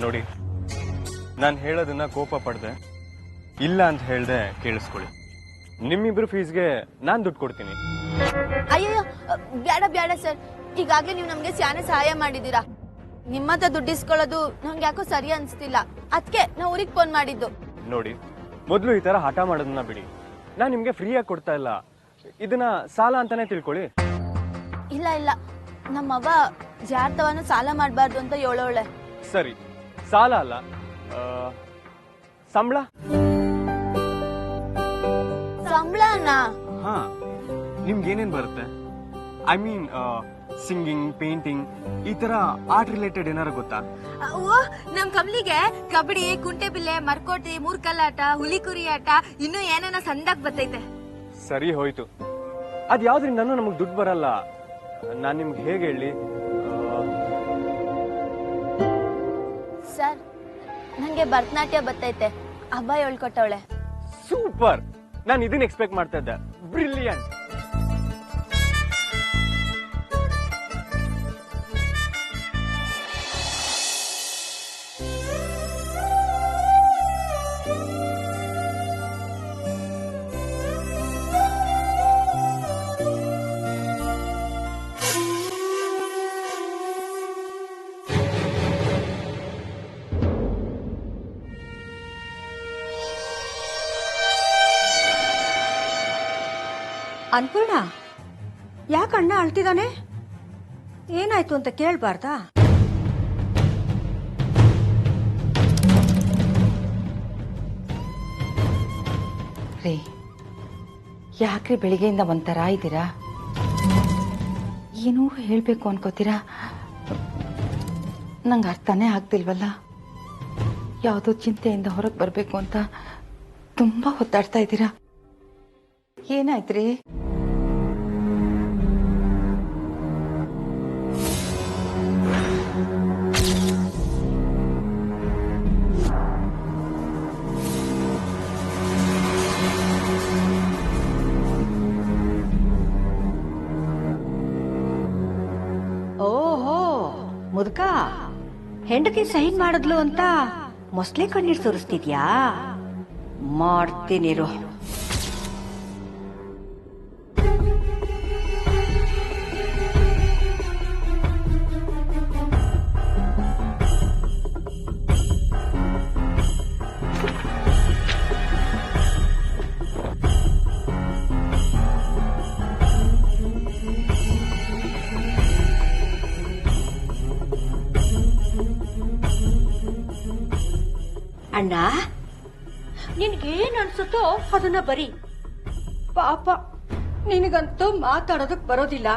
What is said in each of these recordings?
ನೋಡಿ, ನಾನು ಹೇಳೋದನ್ನ ಕೋಪ ಪಡ್ದೆ ಇಲ್ಲ ಅಂತ ಹೇಳ್ದೆ ಕೇಳಿಸ್ಕೊಳ್ಳಿ. ನಿಮ್ಮಿಬ್ರು ಫೀಸ್ಗೆ ನಾನು ದುಡ್ಡು ಕೊಡ್ತೀನಿ. ಅಯ್ಯೋ ಬೇಡ ಬೇಡ ಸರ್, ಈಗಾಗಲೇ ನೀವು ನಮ್ಗೆ ಸ್ಯಾನೆ ಸಹಾಯ ಮಾಡಿದೀರಾ. ನಿಮ್ಮತ್ತ ದುಡ್ಡು ಇಸ್ಕೊಳ್ಳೋದು ನಂಗೆ ಯಾಕೋ ಸರಿ ಅನ್ಸ್ತಿಲ್ಲ. ಅದಕ್ಕೆ ನಾವು ಊರಿಗೆ ಫೋನ್ ಮಾಡಿದ್ದು. ನೋಡಿ, ಮೊದಲು ಈ ತರ ಹಠ ಮಾಡೋದನ್ನ ಬಿಡಿ. ನಾನು ನಿಮ್ಗೆ ಫ್ರೀಯಾಗಿ ಕೊಡ್ತಾ ಇಲ್ಲ, ಇದನ್ನ ಸಾಲ ಅಂತಾನೆ ತಿಳ್ಕೊಳ್ಳಿ. ಇಲ್ಲ ಇಲ್ಲ, ನಮ್ಮವ್ವ ಜಾರ್ತವನ್ನ ಸಾಲ ಮಾಡಬಾರ್ದು ಅಂತ ಹೇಳೋಳೆ. ಸರಿ, ಸಾಲ ಅಲ್ಲ, ಸಂಬಳ. ಸಂಬಳನಾ? ಹಾ, ನಿಮ್ಗೆ ಏನೇನ್ ಬರುತ್ತೆ? ಐ ಮೀನ್ ಸಿಂಗಿಂಗ್, ಪೇಂಟಿಂಗ್, ಈ ತರ ಆರ್ಟ್ ರಿಲೇಟೆಡ್ ಏನಾರು ಗೊತ್ತಾ? ಓ, ನಮ್ ಕಮಲಿಗೆ ಕಬಡ್ಡಿ, ಕುಂಟೆಬಿಲ್ಲೆ, ಮರ್ಕೋಟಿ, ಮೂರ್ಕಲ್ಲಾಟ, ಹುಲಿಕುರಿ ಆಟ, ಇನ್ನು ಏನೇನ ಸಂದಾಗ್ ಬರ್ತೈತೆ. ಸರಿ ಹೋಯ್ತು. ಅದ್ ಯಾವ್ದ್ರಿಂದನೂ ನಮಗ್ ದುಡ್ಡು ಬರಲ್ಲ. ನಾನ್ ನಿಮ್ಗೆ ಹೇಗೆ ಹೇಳಿ? ಸರ್, ನಂಗೆ ಭರತನಾಟ್ಯ ಬರ್ತೈತೆ, ಹಬ್ಬ ಹೇಳ್ಕೊಟ್ಟವಳೆ. ಸೂಪರ್, ನಾನು ಇದನ್ನ ಎಕ್ಸ್ಪೆಕ್ಟ್ ಮಾಡ್ತಾ ಇದ್ದೆ. ಬ್ರಿಲಿಯಂಟ್. ಅನ್ಪೂರ್ಣ, ಯಾಕೆ ಅಣ್ಣ ಅಳ್ತಿದ್ದಾನೆ? ಏನಾಯ್ತು ಅಂತ ಕೇಳ್ಬಾರ್ದಾ? ರೀ, ಯಾಕ್ರಿ ಬೆಳಿಗ್ಗೆಯಿಂದ ಒಂಥರ ಇದ್ದೀರಾ? ಏನೂ ಹೇಳ್ಬೇಕು ಅನ್ಕೋತೀರಾ? ನಂಗೆ ಅರ್ಥನೇ ಆಗ್ತಿಲ್ವಲ್ಲ. ಯಾವುದೋ ಚಿಂತೆಯಿಂದ ಹೊರಗೆ ಬರಬೇಕು ಅಂತ ತುಂಬಾ ಒತ್ತಾಡ್ತಾ ಇದ್ದೀರಾ. ಏನಾಯ್ತ್ರಿ? ಓಹೋ, ಮುದುಕ ಹೆಂಡತಿ ಸೈನ್ ಮಾಡಿದ್ಲು ಅಂತ ಮೊಸಳೆ ಕಣ್ಣೀರ್ ಸುರಿಸ್ತಿದ್ಯಾ? ಮಾಡ್ತೀನಿರು. ಅಣ್ಣ, ನಿನ್ಗೇನ್ ಅನ್ಸುತ್ತೋ ಅದನ್ನ ಬರಿ. ಪಾಪ, ನಿನಗಂತೂ ಮಾತಾಡೋದಕ್ ಬರೋದಿಲ್ಲ.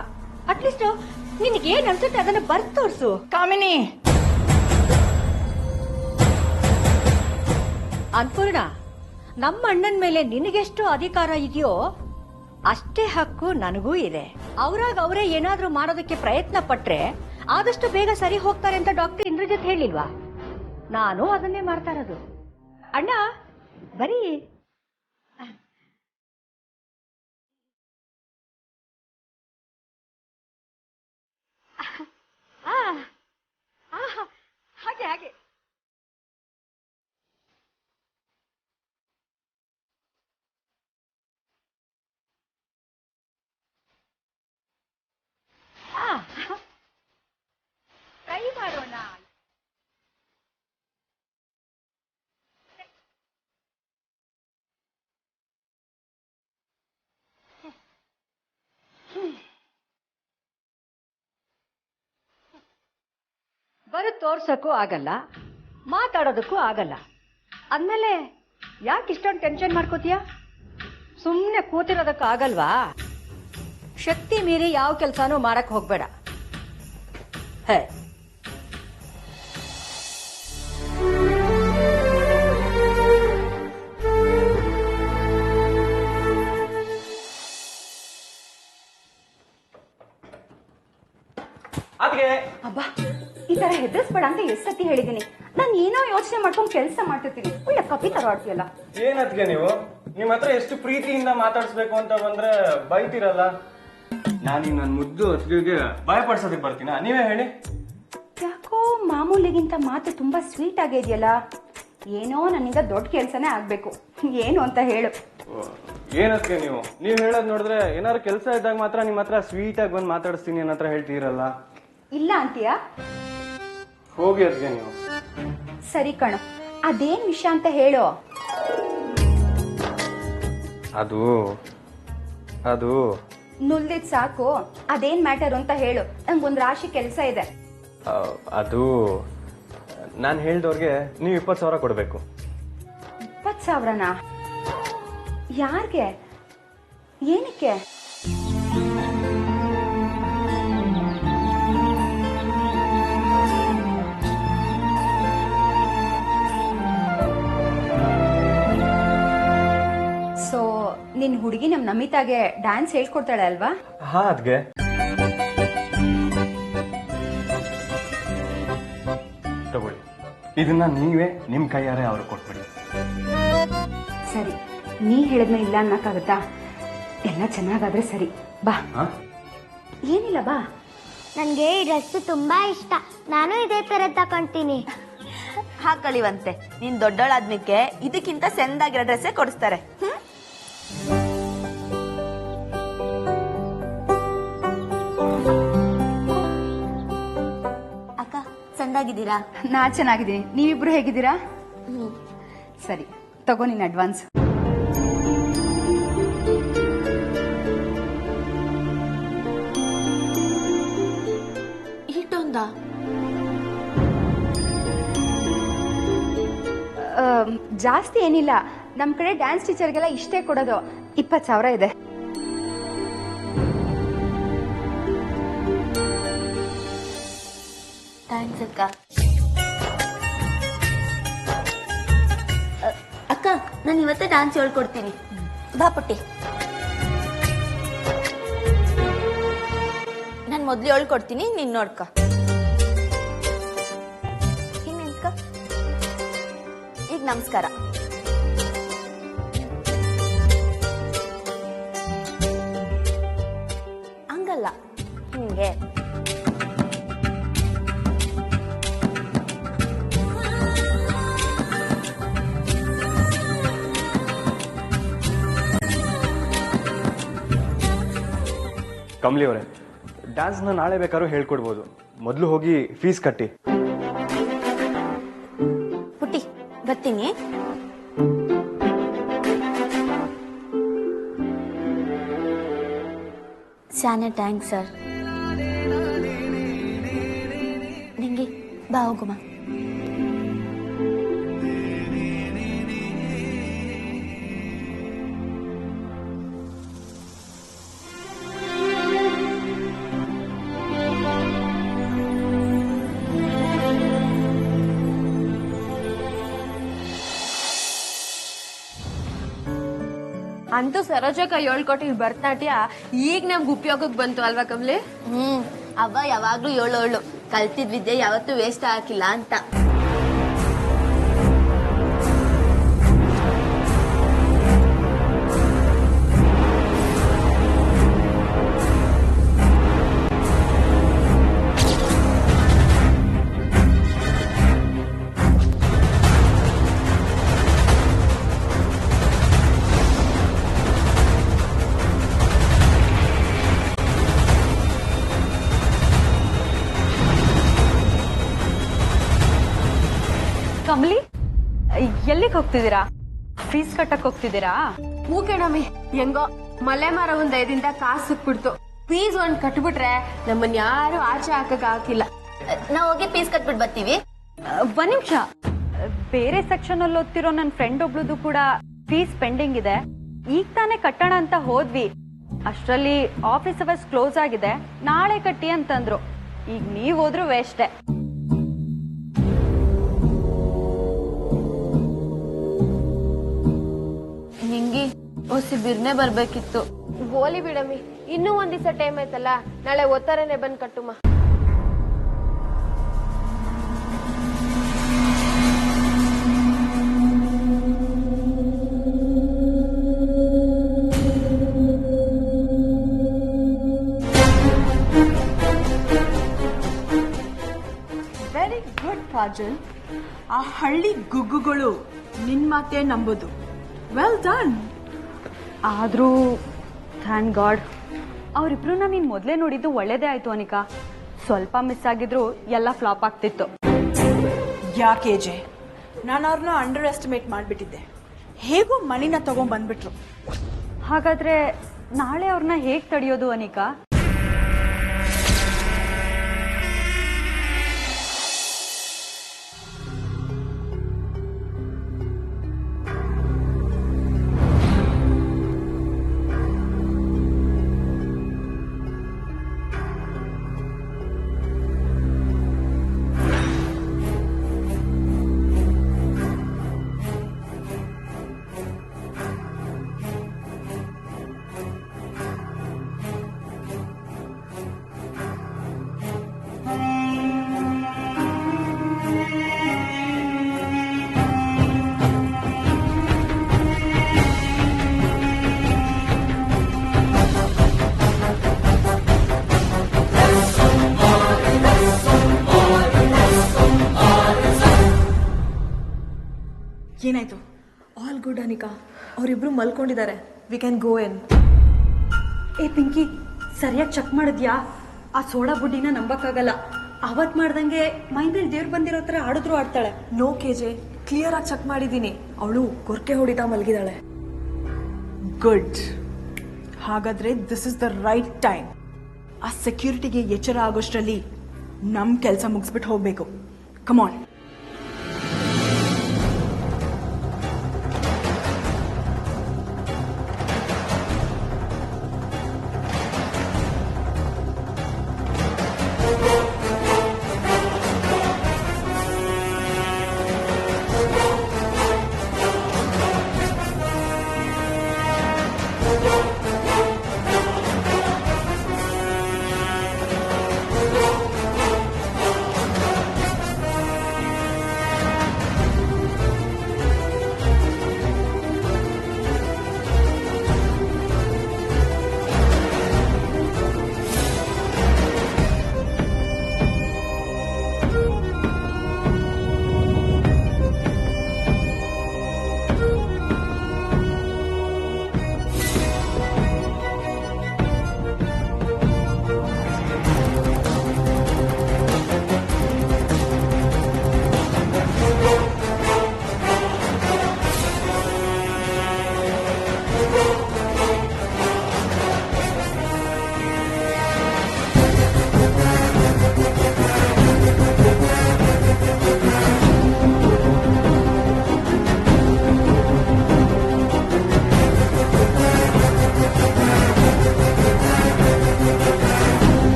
ಅಟ್ಲೀಸ್ಟ್ ನಿನಗೇನ್ ಅನ್ಸುತ್ತೆ ಅದನ್ನ ಬರ್ದು ತೋರ್ಸು. ಕಾಮಿನಿ, ಅನ್ಪೂರ್ಣ, ನಮ್ಮ ಅಣ್ಣನ ಮೇಲೆ ನಿನಗೆಷ್ಟು ಅಧಿಕಾರ ಇದೆಯೋ ಅಷ್ಟೇ ಹಕ್ಕು ನನಗೂ ಇದೆ. ಅವ್ರಾಗ ಅವರೇ ಏನಾದ್ರೂ ಮಾಡೋದಕ್ಕೆ ಪ್ರಯತ್ನ ಪಟ್ರೆ ಆದಷ್ಟು ಬೇಗ ಸರಿ ಹೋಗ್ತಾರೆ ಅಂತ ಡಾಕ್ಟರ್ ಇಂದ್ರಜಿತ್ ಹೇಳಿಲ್ವಾ? ನಾನು ಅದನ್ನೇ ಮಾಡ್ತಾ ಇರೋದು. ಅಣ್ಣ ಬರೀ. ಹಾಗೆ ಹಾಗೆ. ಟ್ರೈ ಮಾಡೋಣ. ಬರೋ ತೋರ್ಸಕ್ಕೂ ಆಗಲ್ಲ, ಮಾತಾಡೋದಕ್ಕೂ ಆಗಲ್ಲ. ಅಂದ್ಮೇಲೆ ಯಾಕೆ ಇಷ್ಟೊಂದು ಟೆನ್ಷನ್ ಮಾಡ್ಕೋತೀಯ? ಸುಮ್ಮನೆ ಕೂತಿರೋದಕ್ಕೆ ಆಗಲ್ವಾ? ಶಕ್ತಿ ಮೀರಿ ಯಾವ ಕೆಲಸನೂ ಮಾಡಕ್ ಹೋಗ್ಬೇಡ. ಹೇ, ಅಬ್ಬಾ, ಈ ತರ ಹೆದರ್ಸ್ಬೇಡ ಅಂತ ಎಷ್ಟ್ ಸತಿ ಹೇಳಿದೀನಿ. ನಾನು ಏನೋ ಯೋಚನೆ ಮಾಡ್ಕೊಂಡು ಕೆಲಸ ಮಾಡ್ತಿರ್ತೀನಿ. ಒಳ್ಳೆ ಕಪಿ ತರ ಆಡ್ತೀಯಲ್ಲ. ಏನತ್ಗೆ ನೀವು? ನಿಮ್ ಹತ್ರ ಎಷ್ಟು ಪ್ರೀತಿಯಿಂದ ಮಾತಾಡ್ಸ್ಬೇಕು ಅಂತ ಬಂದ್ರೆ ಬೈತಿರಲ್ಲ. ನಾನು ನನ್ನ ಮುದ್ದು ಅತ್ತಿಗೆಗೆ ಭಯ ಪಡ್ಸೋದಕ್ಕೆ ಬರ್ತೀನ? ನೀವೇ ಹೇಳಿ. ಯಾಕೋ ಮಾಮೂಲಿಗಿಂತ ಮಾತು ತುಂಬಾ ಸ್ವೀಟ್ ಆಗಿದೆಯಲ್ಲ. ಏನೋ ನನ್ನಿಂದ ದೊಡ್ಡ ಕೆಲಸನೇ ಆಗ್ಬೇಕು. ಏನು ಅಂತ ಹೇಳು. ಏನಕ್ಕೆ ನೀವು ಹೇಳೋದು ನೋಡಿದ್ರೆ ಏನಾದ್ರು ಕೆಲಸ ಇದ್ದಾಗ ಮಾತ್ರ ನಿಮ್ಮ ಹತ್ರ ಸ್ವೀಟ್ ಆಗಿ ಬಂದು ಮಾತಾಡಿಸ್ತೀನಿ ನನ್ನ ಹತ್ರ ಹೇಳ್ತೀರಲ್ಲ. ಇಲ್ಲ ಅಂತೀಯಾ? ಹೋಗಿ ಅದಕ್ಕೆ ನೀವು. ಸರಿ ಕಣೋ, ಅದೇನ್ ವಿಷಯ ಅಂತ ಹೇಳು. ಅದು ಅದು ನುಲ್ದಿದ್ ಸಾಕು, ಅದೇನ್ ಮ್ಯಾಟರ್ ಅಂತ ಹೇಳು. ನಂಗೊಂದ್ ರಾಶಿ ಕೆಲಸ ಇದೆ. ಅದು ನಾನು ಹೇಳ್ದವ್ರಿಗೆ ನೀವು 20,000 ಕೊಡಬೇಕು. 20,000ನಾ? ಯಾರಿಗೆ? ಏನಕ್ಕೆ? ಸೊ ನಿನ್ ಹುಡುಗಿ ನಮ್ ನಮಿತಾಗೆ ಡ್ಯಾನ್ಸ್ ಹೇಳ್ಕೊಡ್ತಾಳೆ ಅಲ್ವಾ? ಹಾ ಅದ್ಗೆ ತಗೊಳ್ಳಿ, ಇದನ್ನ ನೀವೇ ನಿಮ್ ಕೈಯಾರೆ ಅವ್ರಿಗೆ ಕೊಟ್ಬಿಡಿ. ಸರಿ, ನೀ ಹೇಳಿದ್ನ ಇಲ್ಲ ಅನ್ನಕ್ಕಾಗತ್ತಾ? ಎಲ್ಲ ಚೆನ್ನಾಗಾದ್ರೆ ಸರಿ, ಬಾ. ಏನಿಲ್ಲ, ಬಾ. ನನಗೆ ಈ ಡ್ರೆಸ್ ತುಂಬಾ ಇಷ್ಟ. ನಾನು ಇದೇ ತರ ತಕೊಂತೀನಿ. ಹಾಕಳಿವಂತೆ, ನೀನ್ ದೊಡ್ಡೋಳಾದ್ಮೇಲೆ ಇದಕ್ಕಿಂತ ಸೆಂದಾಗಿರೋ ಡ್ರೆಸ್ಸೇ ಕೊಡಿಸ್ತಾರೆ. ಅಕ್ಕ ಚಂದಾಗಿದ್ದೀರಾ? ನಾ ಚೆನ್ನಾಗಿದ್ದೀನಿ. ನೀವಿಬ್ರು ಹೇಗಿದ್ದೀರಾ? ಸರಿ, ತಗೋ ನಿನ್ ಅಡ್ವಾನ್ಸ್. ಇಷ್ಟೊಂದ? ಜಾಸ್ತಿ ಏನಿಲ್ಲ, ನಮ್ ಕಡೆ ಡ್ಯಾನ್ಸ್ ಟೀಚರ್ಗೆಲ್ಲ ಇಷ್ಟೇ ಕೊಡೋದು. 20,000 ಇದೆ. ಥ್ಯಾಂಕ್ಸ್ ಅಕ್ಕ. ಅಕ್ಕ, ನಾನು ಇವತ್ತೇ ಡ್ಯಾನ್ಸ್ ಹೇಳ್ಕೊಡ್ತೀನಿ. ಬಾ ಪುಟ್ಟಿ. ನಾನು ಮೊದ್ಲು ಹೇಳ್ಕೊಡ್ತೀನಿ, ನೀನ್ ನೋಡ್ಕ. ಹಿಂಗ್ ನಿಂತ್ಕ. ಈಗ ನಮಸ್ಕಾರ. ಹಂಗಲ್ಲ, ಹಿಂಗೆ. ಕಮಲಿ ಅವರೇ, ಡ್ಯಾನ್ಸ್ನ ನಾಳೆ ಬೇಕಾದ್ರೂ ಹೇಳ್ಕೊಡ್ಬೋದು. ಮೊದಲು ಹೋಗಿ ಫೀಸ್ ಕಟ್ಟಿ. ಪುಟ್ಟಿ, ಬರ್ತೀನಿ. ಶಾನೆ ಥ್ಯಾಂಕ್ಸ್ ಸರ್. ನಿಂಗೆ ಬಾ ಹೋಗುಮ. ಅಂತೂ ಸರೋಜಕ್ಕ ಹೇಳ್ಕೊಟ್ಟಿದ್ ಭರತನಾಟ್ಯ ಈಗ ನಮ್ಗೆ ಉಪಯೋಗಕ್ಕೆ ಬಂತು ಅಲ್ವಾ ಕಮಲಿ? ಅವ್ವ ಯಾವಾಗ್ಲೂ ಹೇಳೋಳು, ಕಲ್ತಿದ್ ವಿದ್ಯೆ ಯಾವತ್ತೂ ವೇಸ್ಟ್ ಹಾಕಿಲ್ಲ ಅಂತ. ಕಮಲಿ, ಎಲ್ಲಿಗೆ ಹೋಗ್ತಿದ್ದೀರಾ? ಫೀಸ್ ಕಟ್ಟಕ್ ಹೋಗ್ತಿದ್ದೀರಾ? ಹೂ ಕಣಮಿ, ಹೆಂಗೋ ಮಲೆ ಮರ ಒಂದ್ ದಯದಿಂದ ಕಾಸು ಸಿಕ್ಬಿಡ್ತು. ಫೀಸ್ ಒಂದ್ ಕಟ್ಬಿಟ್ರೆ ನಮ್ಮನ್ ಯಾರು ಆಚೆ ಹಾಕಕ್ ಹಾಕಿಲ್ಲ. ನಾವ್ ಹೋಗಿ ಫೀಸ್ ಕಟ್ಬಿಟ್ಟು ಬರ್ತೀವಿ. ಒಂದ್ ನಿಮಿಷ, ಬೇರೆ ಸೆಕ್ಷನ್ ಅಲ್ಲಿ ಓದ್ತಿರೋ ನನ್ನ ಫ್ರೆಂಡ್ ಒಬ್ಳದು ಕೂಡ ಫೀಸ್ ಪೆಂಡಿಂಗ್ ಇದೆ. ಈಗ ತಾನೇ ಕಟ್ಟೋಣ ಅಂತ ಹೋದ್ವಿ, ಅಷ್ಟರಲ್ಲಿ ಆಫೀಸ್ ಅವರ್ಸ್ ಕ್ಲೋಸ್ ಆಗಿದೆ, ನಾಳೆ ಕಟ್ಟಿ ಅಂತಂದ್ರು. ಈಗ ನೀವ್ ಹೋದ್ರು ವೇಸ್ಟೆ. ನಿಂಗಿ ಹೊಸಿ ಬಿರ್ನೆ ಬರ್ಬೇಕಿತ್ತು. ಗೋಲಿ ಬಿಡಮಿ, ಇನ್ನೂ ಒಂದ್ ದಿವಸ ಟೈಮ್ ಆಯ್ತಲ್ಲ, ನಾಳೆ ಒತ್ತಾರನೆ ಬಂದ್ ಕಟ್ಟುಮ. ವೆರಿ ಕಾಜಲ್. ಆ ಹಳ್ಳಿ ಗುಗ್ಗುಗಳು ನಿನ್ ಮಾತೇ ನಂಬೋದು. Well done. ಆದರೂ ಥ್ಯಾಂಕ್ ಗಾಡ್ ಅವರಿಬ್ರನ್ನ ನೀನು ಮೊದಲೇ ನೋಡಿದ್ದು ಒಳ್ಳೇದೇ ಆಯ್ತು ಅನಿಕಾ. ಸ್ವಲ್ಪ ಮಿಸ್ ಆಗಿದ್ರು ಎಲ್ಲ ಫ್ಲಾಪ್ ಆಗ್ತಿತ್ತು. ಯಾಕೆ ಜೆ, ನಾನು ಅವ್ರನ್ನ ಅಂಡರ್ ಎಸ್ಟಿಮೇಟ್ ಮಾಡಿಬಿಟ್ಟಿದ್ದೆ. ಹೇಗೂ ಮಣಿನ ತಗೊಂಡ್ಬಂದ್ಬಿಟ್ರು. ಹಾಗಾದ್ರೆ ನಾಳೆ ಅವ್ರನ್ನ ಹೇಗೆ ತಡೆಯೋದು ಅನಿಕಾ? ಏನಾಯ್ತು? All good Anika. ಅವರಿಬ್ರು ಮಲ್ಕೊಂಡಿದ್ದಾರೆ. ವಿ ಕ್ಯಾನ್ ಗೋ ಇನ್. ಏ ಪಿಂಕಿ, ಸರಿಯಾಗಿ ಚೆಕ್ ಮಾಡಿದ್ಯಾ? ಆ ಸೋಡಾ ಬುಡ್ಡಿನ ನಂಬಕ್ಕಾಗಲ್ಲ. ಅವತ್ ಮಾಡ್ದಂಗೆ ಮೈಂದಲ್ಲಿ ದೇವ್ರು ಬಂದಿರೋ ಥರ ಆಡಿದ್ರು ಆಡ್ತಾಳೆ. ನೋ ಕೆಜೆ, ಕ್ಲಿಯರ್ ಆಗಿ ಚೆಕ್ ಮಾಡಿದ್ದೀನಿ. ಅವಳು ಕೊರ್ಕೆ ಹೊಡಿತಾ ಮಲಗಿದಾಳೆ. ಗುಡ್. ಹಾಗಾದ್ರೆ this is the right time. ಆ ಸೆಕ್ಯೂರಿಟಿಗೆ ಎಚ್ಚರ ಆಗೋಷ್ಟರಲ್ಲಿ ನಮ್ಮ ಕೆಲಸ ಮುಗಿಸ್ಬಿಟ್ಟು ಹೋಗ್ಬೇಕು. ಕಮಾನ್.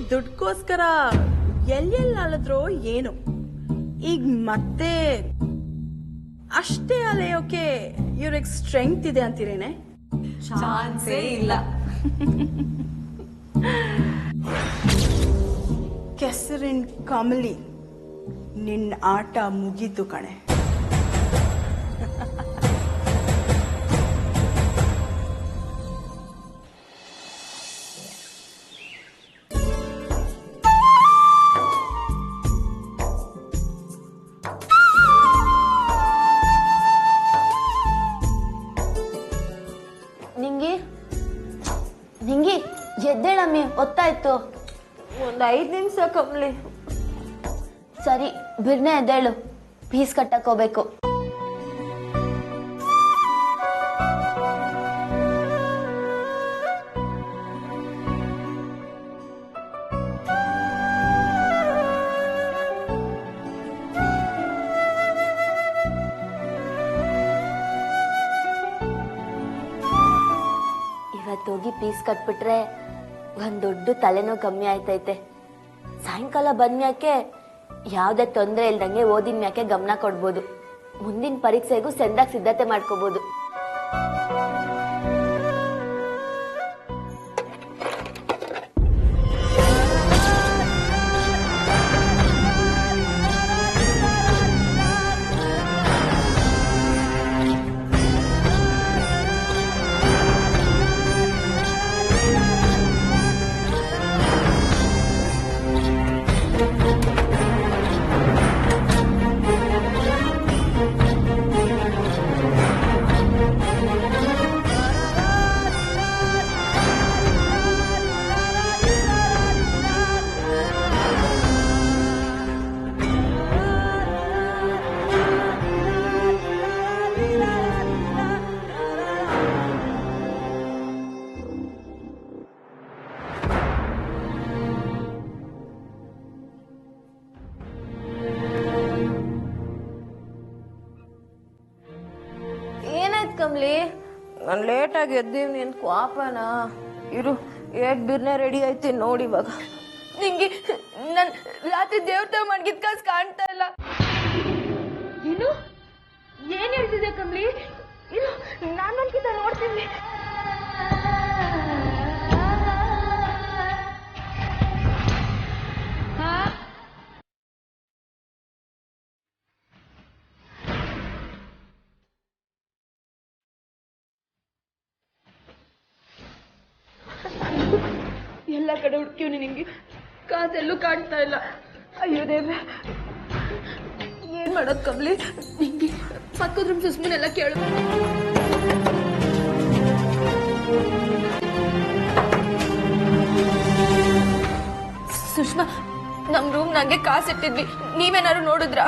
ದುಡ್ಕೋಸ್ಕರ ಎಲ್ಲೆಲ್ಲಿ ಅಲದ್ರೋ ಏನು. ಈಗ ಮತ್ತೆ ಅಷ್ಟೇ ಅಲೆಯೋಕೆ ಇವ್ರಿಗೆ ಸ್ಟ್ರೆಂಗ್ತ್ ಇದೆ ಅಂತೀರೇನೆ? ಚಾನ್ಸೇ ಇಲ್ಲ. ಕೆಸರಿನ್ ಕಮಲಿ, ನಿನ್ನ ಆಟ ಮುಗೀತು ಕಣೆ. ಮಮ್ಮಿ ಗೊತ್ತಾಯ್ತು. ಒಂದ್ 5 ನಿಮಿಷ ಕಮ್ಲಿ. ಸರಿ ಬಿರ್ನೆ ಎದ್ದೇಳು, ಫೀಸ್ ಕಟ್ಟಕ್ ಹೋಗ್ಬೇಕು. ಇವತ್ತೋಗಿ ಫೀಸ್ ಕಟ್ಬಿಟ್ರೆ ಒಂದ್ ದೊಡ್ಡ ತಲೆನೋವು ಕಮ್ಮಿ ಆಯ್ತೈತೆ. ಸಾಯಂಕಾಲ ಬಂದ್ಮ್ಯಾಕೆ ಯಾವ್ದೇ ತೊಂದ್ರೆ ಇಲ್ದಂಗೆ ಓದಿನ ಮ್ಯಾಕೆ ಗಮನ ಕೊಡ್ಬೋದು. ಮುಂದಿನ ಪರೀಕ್ಷೆಗೂ ಸೆಂದಾಗ್ ಸಿದ್ಧತೆ ಮಾಡ್ಕೋಬಹುದು. ಕಮ್ಲಿ, ನಾನು ಲೇಟಾಗಿ ಎದ್ದೀವಿ ಅಂತ ಕ್ವಾಪನ. ಇರು, ಏಟ್ ಬಿರ್ನೆ ರೆಡಿ ಐತಿ ನೋಡಿ ಇವಾಗ. ನಿಂಗೆ ನನ್ ರಾತ್ರಿ ದೇವ್ರ ಮಡ್ಗಿದ್ ಕಾಸು ಕಾಣ್ತಾ ಇಲ್ಲ. ಏನು ಏನ್ ಹೇಳ್ತಿದ್ದೆ ಕಮ್ಲಿ? ಇರು, ನಾನು ಒಂದ್ಕಿತ ನೋಡ್ತೀನಿ. ಎಲ್ಲ ಕಡೆ ಹುಡುಕಿವ್ನಿ, ನಿಂಗೆ ಕಾಸೆಲ್ಲೂ ಕಾಣ್ತಾ ಇಲ್ಲ. ಅಯ್ಯೋ ದೇವ್ರೆ, ಏನ್ ಮಾಡೋದ್ ಕಮ್ಲಿ? ನಿಂಗೆ ಪಕ್ಕದ ರೂಮ್ ಸುಸ್ಮನೆಲ್ಲ ಕೇಳು. ಸುಷ್ಮಾ, ನಮ್ ರೂಮ್ ನಂಗೆ ಕಾಸು ಇಟ್ಟಿದ್ವಿ, ನೀವೇನಾದ್ರು ನೋಡಿದ್ರ?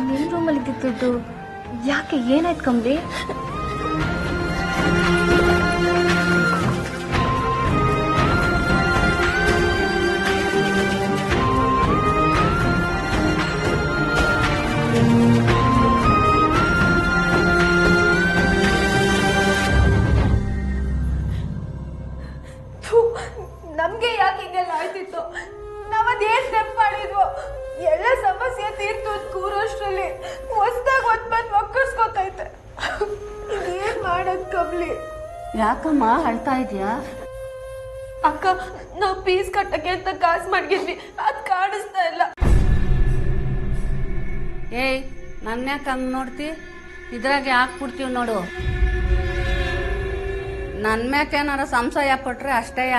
ನಿನ್ ರೂಮಲ್ಲಿ ಇದ್ದಿದ್ದು ಯಾಕೆ? ಏನಾಯ್ತು ಕಮ್ಲಿ? ನಮ್ಗೆ ಯಾಕೆ ಹಿಂಗೆಲ್ಲ ಆಯ್ತಿತ್ತು? ನಾವದೇನ್ ಸ್ಟೆಪ್ ಮಾಡಿದ್ವು? ಎಲ್ಲ ಸಮಸ್ಯೆ ತೀರ್ತು ಅಂತ ಕೂರೋಷ್ಟ್ರಲ್ಲಿ ಹೊಸ್ದಾಗ ಒಂದ್ ಬಂದ್ ಮಕ್ಕಳಿಸ್ಕೊತೈತೆ. ಏನ್ ಮಾಡೋದ್ ಕಮ್ಲಿ? ಯಾಕಮ್ಮ ಅಳ್ತಾ ಇದೀಯಾ? ಅಕ್ಕ, ನಾವ್ ಫೀಸ್ ಕಟ್ಟಕ್ಕೆ ಅಂತ ಕಾಸು ಮಾಡ್ಗಿದ್ವಿ, ಅದ್ ಕಾಣಿಸ್ತಾ ಇಲ್ಲ. ಏಯ್, ನನ್ಯಾಕ ಹಂಗ್ ನೋಡ್ತಿ? ಇದ್ರಾಗೆ ಹಾಕ್ಬಿಡ್ತೀವಿ ನೋಡು. ನನ್ ಮ್ಯಾಕ ಏನಾರ ಸಂಶಯ ಪಟ್ರೆ ಅಷ್ಟೇಯ.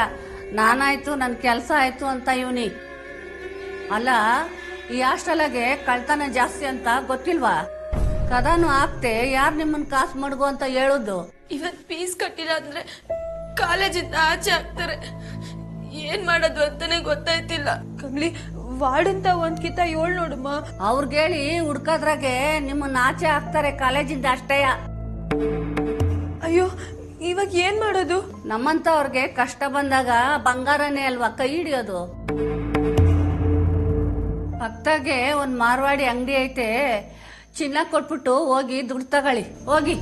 ನಾನಾಯ್ತು, ನನ್ನ ಕೆಲಸ ಆಯ್ತು ಅಂತ ಇವನಿ. ಅಲ್ಲ, ಈ ಹಾಸ್ಟೆಲಾಗೆ ಕಳ್ತನ ಜಾಸ್ತಿ ಅಂತ ಗೊತ್ತಿಲ್ವಾ? ಕದಾನು ಹಾಕ್ತೆ, ಯಾರು ನಿಮ್ಮನ್ನ ಕಾಸು ಮಡ್ಗು ಅಂತ ಹೇಳುದು? ಇವತ್ ಫೀಸ್ ಕಟ್ಟಿಲ್ಲ ಅಂದ್ರೆ ಕಾಲೇಜಿಂದ ಆಚೆ ಹಾಕ್ತಾರೆ. ಏನ್ ಮಾಡೋದು ಅಂತಾನೆ ಗೊತ್ತಾಯ್ತಿಲ್ಲ. ಕಮ್ಲಿ, ವಾರ್ಡಂತ ಒಂದ್ಕಿತ 7 ನೋಡಮ್ಮ. ಅವ್ರಿಗೇಳಿ ಹುಡ್ಕದ್ರಾಗೆ ನಿಮ್ಮನ್ನ ಆಚೆ ಹಾಕ್ತಾರೆ ಕಾಲೇಜಿಂದ ಅಷ್ಟೇಯ. ಅಯ್ಯೋ, ಇವಾಗ ಏನ್ ಮಾಡೋದು? ನಮ್ಮಂತವ್ರಿಗೆ ಕಷ್ಟ ಬಂದಾಗ ಬಂಗಾರನೇ ಅಲ್ವಾ ಕೈ ಹಿಡಿಯೋದು. ಪಕ್ಕದಾಗೆ ಒಂದ್ ಮಾರ್ವಾಡಿ ಅಂಗಡಿ ಐತೆ, ಚಿನ್ನ ಕೊಟ್ಬಿಟ್ಟು ಹೋಗಿ ದುಡ್ಡು ತಗೊಳ್ಳಿ, ಹೋಗಿ.